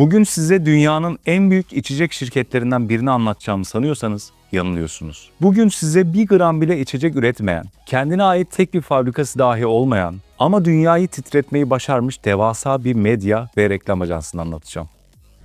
Bugün size dünyanın en büyük içecek şirketlerinden birini anlatacağımı sanıyorsanız yanılıyorsunuz. Bugün size 1 gram bile içecek üretmeyen, kendine ait tek bir fabrikası dahi olmayan ama dünyayı titretmeyi başarmış devasa bir medya ve reklam ajansını anlatacağım.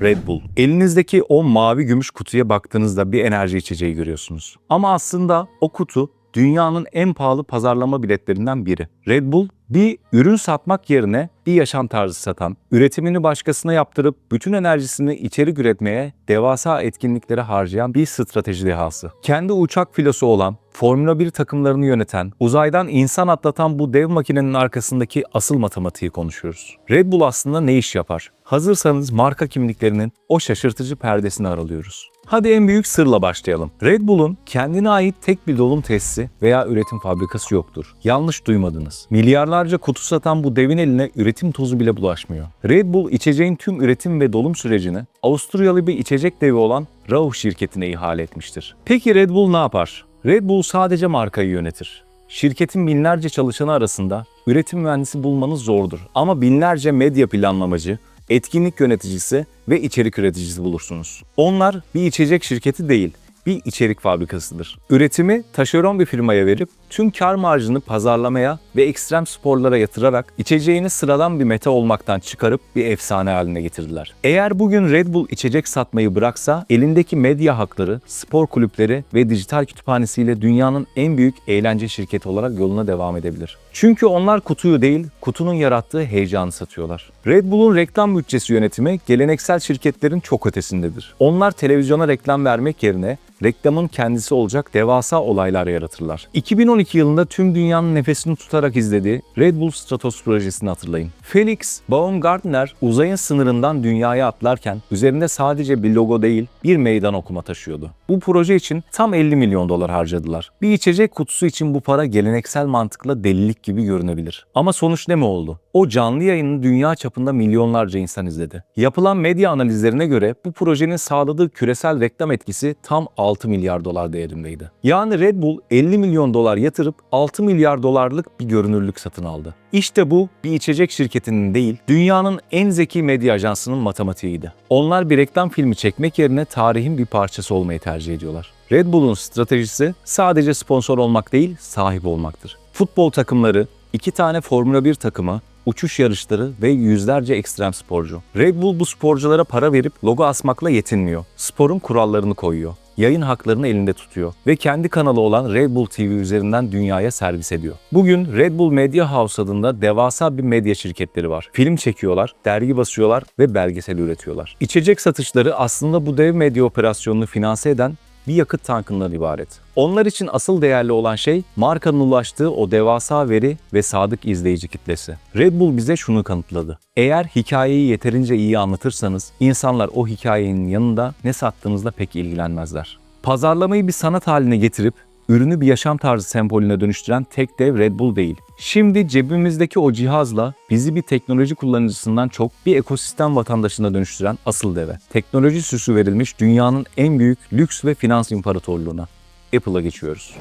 Red Bull. Elinizdeki o mavi gümüş kutuya baktığınızda bir enerji içeceği görüyorsunuz. Ama aslında o kutu dünyanın en pahalı pazarlama biletlerinden biri. Red Bull bir ürün satmak yerine bir yaşam tarzı satan, üretimini başkasına yaptırıp bütün enerjisini içerik üretmeye, devasa etkinliklere harcayan bir strateji dehası. Kendi uçak filosu olan, Formula 1 takımlarını yöneten, uzaydan insan atlatan bu dev makinenin arkasındaki asıl matematiği konuşuyoruz. Red Bull aslında ne iş yapar? Hazırsanız marka kimliklerinin o şaşırtıcı perdesini aralıyoruz. Hadi en büyük sırla başlayalım. Red Bull'un kendine ait tek bir dolum tesisi veya üretim fabrikası yoktur. Yanlış duymadınız. Milyarlarca kutu satan bu devin eline üretim tozu bile bulaşmıyor. Red Bull içeceğin tüm üretim ve dolum sürecini Avusturyalı bir içecek devi olan Rauch şirketine ihale etmiştir. Peki Red Bull ne yapar? Red Bull sadece markayı yönetir. Şirketin binlerce çalışanı arasında üretim mühendisi bulmanız zordur. Ama binlerce medya planlamacı, etkinlik yöneticisi ve içerik üreticisi bulursunuz. Onlar bir içecek şirketi değil, bir içerik fabrikasıdır. Üretimi taşeron bir firmaya verip tüm kar marjını pazarlamaya ve ekstrem sporlara yatırarak içeceğini sıradan bir meta olmaktan çıkarıp bir efsane haline getirdiler. Eğer bugün Red Bull içecek satmayı bıraksa elindeki medya hakları, spor kulüpleri ve dijital kütüphanesiyle dünyanın en büyük eğlence şirketi olarak yoluna devam edebilir. Çünkü onlar kutuyu değil, kutunun yarattığı heyecanı satıyorlar. Red Bull'un reklam bütçesi yönetimi geleneksel şirketlerin çok ötesindedir. Onlar televizyona reklam vermek yerine reklamın kendisi olacak devasa olaylar yaratırlar. 2012 yılında tüm dünyanın nefesini tutarak izlediği Red Bull Stratos projesini hatırlayın. Felix Baumgartner uzayın sınırından dünyaya atlarken üzerinde sadece bir logo değil bir meydan okuma taşıyordu. Bu proje için tam 50 milyon dolar harcadılar. Bir içecek kutusu için bu para geleneksel mantıkla delilik gibi görünebilir. Ama sonuç ne mi oldu? O canlı yayını dünya çapında milyonlarca insan izledi. Yapılan medya analizlerine göre bu projenin sağladığı küresel reklam etkisi tam 6 milyar dolar değerindeydi. Yani Red Bull 50 milyon dolar yatırıp 6 milyar dolarlık bir görünürlük satın aldı. İşte bu bir içecek şirketinin değil, dünyanın en zeki medya ajansının matematiğiydi. Onlar bir reklam filmi çekmek yerine tarihin bir parçası olmayı tercih ediyorlar. Red Bull'un stratejisi sadece sponsor olmak değil, sahip olmaktır. Futbol takımları, 2 tane Formula 1 takımı, uçuş yarışları ve yüzlerce ekstrem sporcu. Red Bull bu sporculara para verip logo asmakla yetinmiyor. Sporun kurallarını koyuyor. Yayın haklarını elinde tutuyor ve kendi kanalı olan Red Bull TV üzerinden dünyaya servis ediyor. Bugün Red Bull Media House adında devasa bir medya şirketleri var. Film çekiyorlar, dergi basıyorlar ve belgesel üretiyorlar. İçecek satışları aslında bu dev medya operasyonunu finanse eden bir yakıt tankından ibaret. Onlar için asıl değerli olan şey markanın ulaştığı o devasa veri ve sadık izleyici kitlesi. Red Bull bize şunu kanıtladı. Eğer hikayeyi yeterince iyi anlatırsanız insanlar o hikayenin yanında ne sattığınızla pek ilgilenmezler. Pazarlamayı bir sanat haline getirip ürünü bir yaşam tarzı sembolüne dönüştüren tek dev Red Bull değil. Şimdi cebimizdeki o cihazla bizi bir teknoloji kullanıcısından çok bir ekosistem vatandaşına dönüştüren asıl deve. Teknoloji süsü verilmiş dünyanın en büyük lüks ve finans imparatorluğuna. Apple'a geçiyoruz.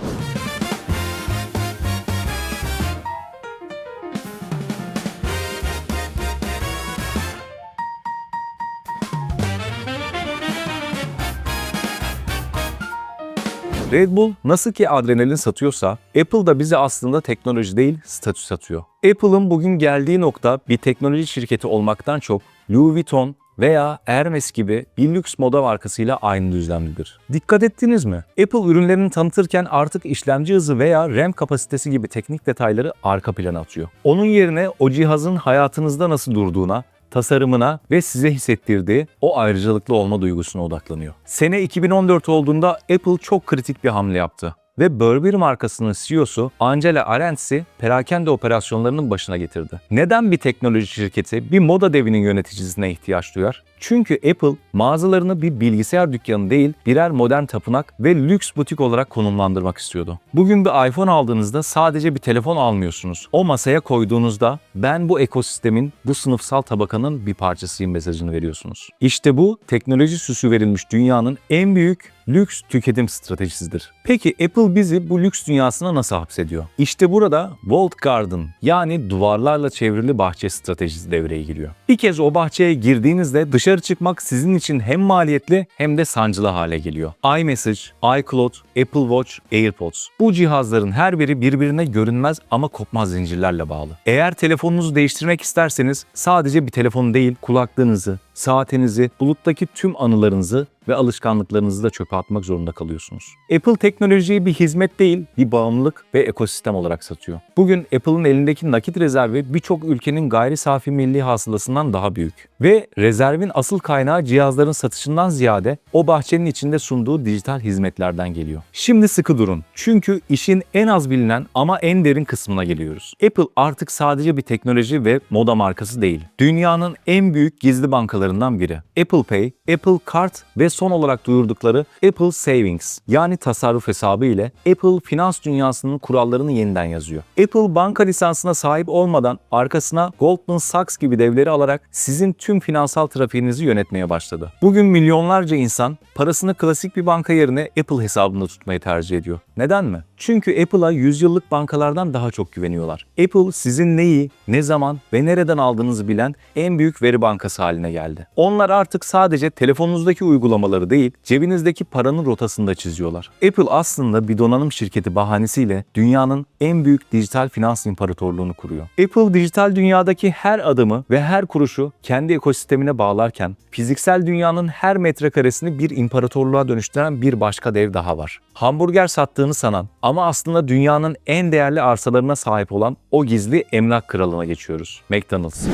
Red Bull nasıl ki adrenalin satıyorsa, Apple da bize aslında teknoloji değil, statü satıyor. Apple'ın bugün geldiği nokta bir teknoloji şirketi olmaktan çok Louis Vuitton veya Hermes gibi bir lüks moda markasıyla aynı düzlemdedir. Dikkat ettiniz mi? Apple ürünlerini tanıtırken artık işlemci hızı veya RAM kapasitesi gibi teknik detayları arka plana atıyor. Onun yerine o cihazın hayatınızda nasıl durduğuna, tasarımına ve size hissettirdiği o ayrıcalıklı olma duygusuna odaklanıyor. Sene 2014 olduğunda Apple çok kritik bir hamle yaptı ve Burberry markasının CEO'su Angela Arends'i perakende operasyonlarının başına getirdi. Neden bir teknoloji şirketi bir moda devinin yöneticisine ihtiyaç duyar? Çünkü Apple mağazalarını bir bilgisayar dükkanı değil, birer modern tapınak ve lüks butik olarak konumlandırmak istiyordu. Bugün bir iPhone aldığınızda sadece bir telefon almıyorsunuz. O masaya koyduğunuzda ben bu ekosistemin, bu sınıfsal tabakanın bir parçasıyım mesajını veriyorsunuz. İşte bu teknoloji süsü verilmiş dünyanın en büyük lüks tüketim stratejisidir. Peki Apple bizi bu lüks dünyasına nasıl hapsediyor? İşte burada Walled Garden yani duvarlarla çevrili bahçe stratejisi devreye giriyor. Bir kez o bahçeye girdiğinizde dışarı Dışarı çıkmak sizin için hem maliyetli hem de sancılı hale geliyor. iMessage, iCloud, Apple Watch, AirPods. Bu cihazların her biri birbirine görünmez ama kopmaz zincirlerle bağlı. Eğer telefonunuzu değiştirmek isterseniz sadece bir telefonu değil, kulaklığınızı, saatinizi, buluttaki tüm anılarınızı ve alışkanlıklarınızı da çöpe atmak zorunda kalıyorsunuz. Apple teknolojiyi bir hizmet değil, bir bağımlılık ve ekosistem olarak satıyor. Bugün Apple'ın elindeki nakit rezervi birçok ülkenin gayri safi milli hasılasından daha büyük. Ve rezervin asıl kaynağı cihazların satışından ziyade o bahçenin içinde sunduğu dijital hizmetlerden geliyor. Şimdi sıkı durun. Çünkü işin en az bilinen ama en derin kısmına geliyoruz. Apple artık sadece bir teknoloji ve moda markası değil. Dünyanın en büyük gizli bankalarından biri. Apple Pay, Apple Card ve son olarak duyurdukları Apple Savings yani tasarruf hesabı ile Apple finans dünyasının kurallarını yeniden yazıyor. Apple banka lisansına sahip olmadan arkasına Goldman Sachs gibi devleri alarak sizin tüm finansal trafiğinizi yönetmeye başladı. Bugün milyonlarca insan parasını klasik bir banka yerine Apple hesabında tutmayı tercih ediyor. Neden mi? Çünkü Apple'a yüzyıllık bankalardan daha çok güveniyorlar. Apple sizin neyi, ne zaman ve nereden aldığınızı bilen en büyük veri bankası haline geldi. Onlar artık sadece telefonunuzdaki uygulamaları değil, cebinizdeki paranın rotasını da çiziyorlar. Apple aslında bir donanım şirketi bahanesiyle dünyanın en büyük dijital finans imparatorluğunu kuruyor. Apple dijital dünyadaki her adımı ve her kuruşu kendi ekosistemine bağlarken fiziksel dünyanın her metrekaresini bir imparatorluğa dönüştüren bir başka dev daha var. Hamburger sattığını sanan ama aslında dünyanın en değerli arsalarına sahip olan o gizli emlak kralına geçiyoruz. McDonald's.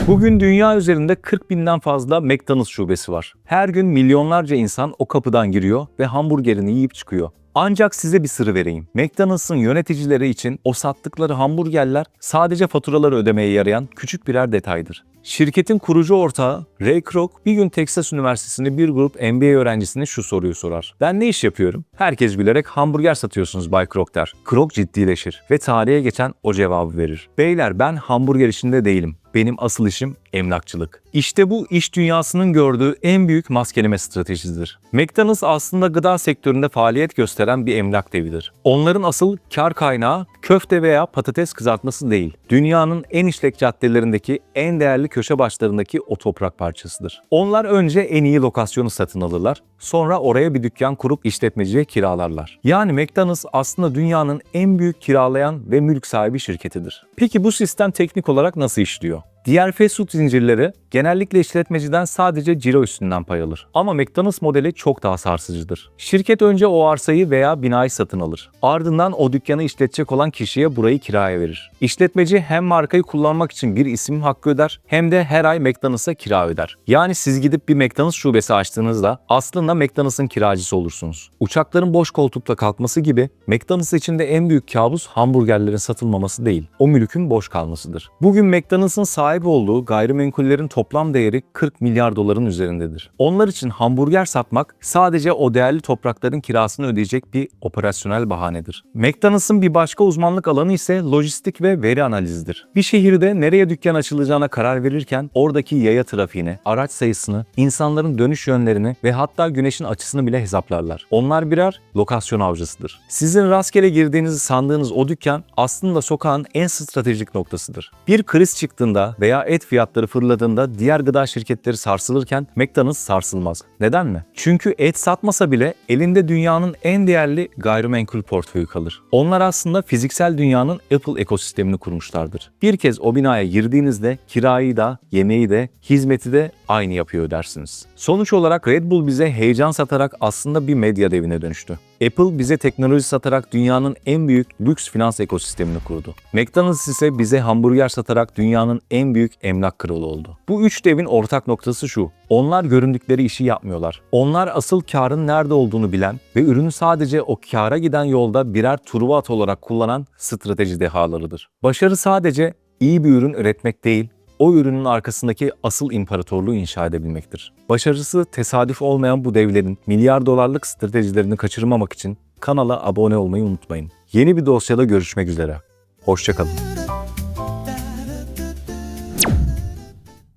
Bugün dünya üzerinde 40 binden fazla McDonald's şubesi var. Her gün milyonlarca insan o kapıdan giriyor ve hamburgerini yiyip çıkıyor. Ancak size bir sırrı vereyim. McDonald's'ın yöneticileri için o sattıkları hamburgerler sadece faturaları ödemeye yarayan küçük birer detaydır. Şirketin kurucu ortağı Ray Kroc bir gün Texas Üniversitesi'nde bir grup MBA öğrencisine şu soruyu sorar. Ben ne iş yapıyorum? Herkes gülerek hamburger satıyorsunuz Bay Kroc der. Kroc ciddileşir ve tarihe geçen o cevabı verir. Beyler ben hamburger işinde değilim. Benim asıl işim emlakçılık. İşte bu iş dünyasının gördüğü en büyük maskeleme stratejisidir. McDonald's aslında gıda sektöründe faaliyet gösteren bir emlak devidir. Onların asıl kar kaynağı köfte veya patates kızartması değil. Dünyanın en işlek caddelerindeki en değerli köşe başlarındaki o toprak parçasıdır. Onlar önce en iyi lokasyonu satın alırlar, sonra oraya bir dükkan kurup işletmeciye kiralarlar. Yani McDonald's aslında dünyanın en büyük kiralayan ve mülk sahibi şirketidir. Peki bu sistem teknik olarak nasıl işliyor? Diğer fast food zincirleri genellikle işletmeciden sadece ciro üstünden pay alır. Ama McDonald's modeli çok daha sarsıcıdır. Şirket önce o arsayı veya binayı satın alır. Ardından o dükkanı işletecek olan kişiye burayı kiraya verir. İşletmeci hem markayı kullanmak için bir isim hakkı öder hem de her ay McDonald's'a kira öder. Yani siz gidip bir McDonald's şubesi açtığınızda aslında McDonald's'ın kiracısı olursunuz. Uçakların boş koltukla kalkması gibi McDonald's için de en büyük kabus hamburgerlerin satılmaması değil, o mülkün boş kalmasıdır. Bugün McDonald's'ın sahip olduğu gayrimenkullerin toplam değeri 40 milyar doların üzerindedir. Onlar için hamburger satmak sadece o değerli toprakların kirasını ödeyecek bir operasyonel bahanedir. McDonald's'ın bir başka uzmanlık alanı ise lojistik ve veri analizidir. Bir şehirde nereye dükkan açılacağına karar verirken oradaki yaya trafiğini, araç sayısını, insanların dönüş yönlerini ve hatta güneşin açısını bile hesaplarlar. Onlar birer lokasyon avcısıdır. Sizin rastgele girdiğinizi sandığınız o dükkan aslında sokağın en stratejik noktasıdır. Bir kriz çıktığında veya et fiyatları fırladığında diğer gıda şirketleri sarsılırken McDonald's sarsılmaz. Neden mi? Çünkü et satmasa bile elinde dünyanın en değerli gayrimenkul portföyü kalır. Onlar aslında fiziksel dünyanın Apple ekosistemini kurmuşlardır. Bir kez o binaya girdiğinizde kirayı da, yemeği de, hizmeti de aynı yapıyor dersiniz. Sonuç olarak Red Bull bize heyecan satarak aslında bir medya devine dönüştü. Apple bize teknoloji satarak dünyanın en büyük lüks finans ekosistemini kurdu. McDonald's ise bize hamburger satarak dünyanın en büyük emlak kralı oldu. Bu üç devin ortak noktası şu: onlar göründükleri işi yapmıyorlar. Onlar asıl karın nerede olduğunu bilen ve ürünü sadece o kâra giden yolda birer turbo at olarak kullanan strateji dehalarıdır. Başarı sadece iyi bir ürün üretmek değil, o ürünün arkasındaki asıl imparatorluğu inşa edebilmektir. Başarısı tesadüf olmayan bu devlerin milyar dolarlık stratejilerini kaçırmamak için kanala abone olmayı unutmayın. Yeni bir dosyada görüşmek üzere. Hoşça kalın.